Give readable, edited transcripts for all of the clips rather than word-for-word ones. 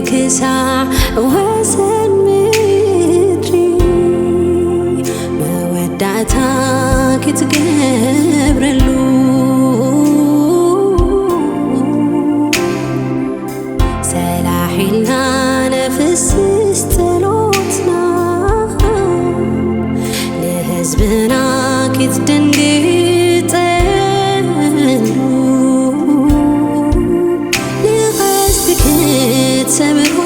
ክሳዕ ወሰን ምድሪ መወዳእታ ክትገብረሉ ሰላሒልና ነፍስስ ጸሎትና ንህዝብና ክትደንግጠሉ ንቐስቲ ክትሰብሮ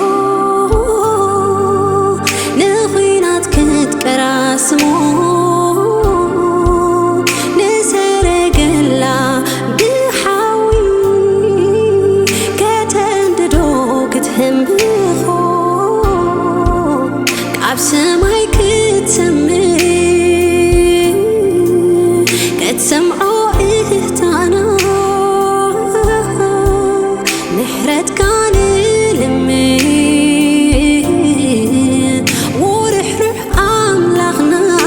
ንኹናት ክትቀራስሞ ንሰረገላ ብሓዊ ከተንድዶ ክትህምብኾ ካብ ሰማይ ክትሰምዕ كتسمعو إهتانا محرت كان نلمن ورح روح أملاخنا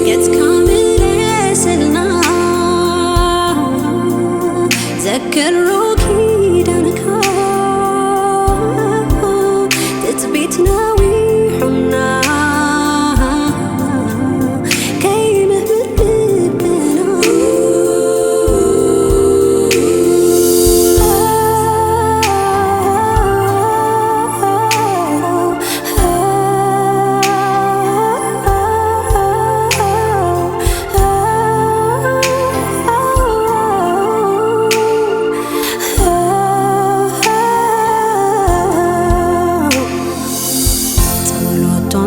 كتكامل سلنا ذكروا كيدانكا تثبيتنا ويحنا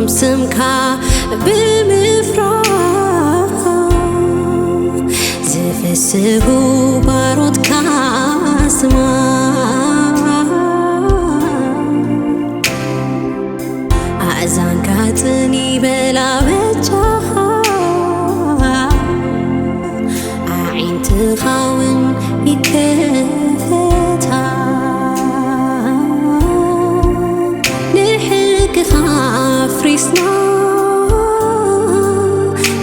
سمكا بمفرح زفسهو بارود كاسما أزان كاتني بلا وجهها عين تخاون يكفتا نحك فريسنا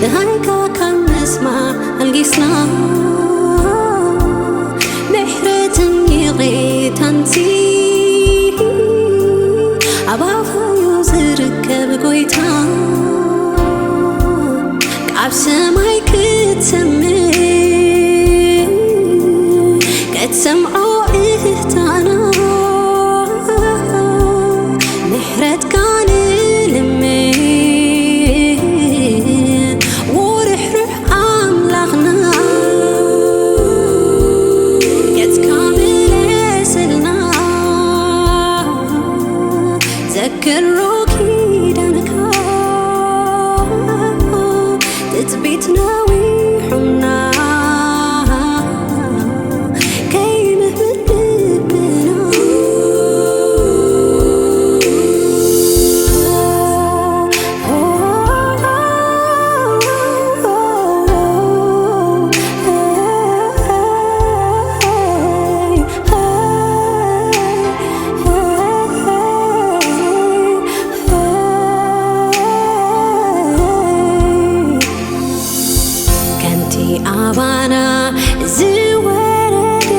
دهايكا كان نسمع القسنا محرة يغيت انتي أباها يوزركب قويتا كعب سماي كتسمعو إهتانا محرة كان ذكروا كيدانكا تثبيتنا ويحنا كيمه بدبنا أبانا زورده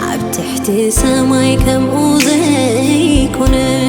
عب تحت سماي كم أوزي كونه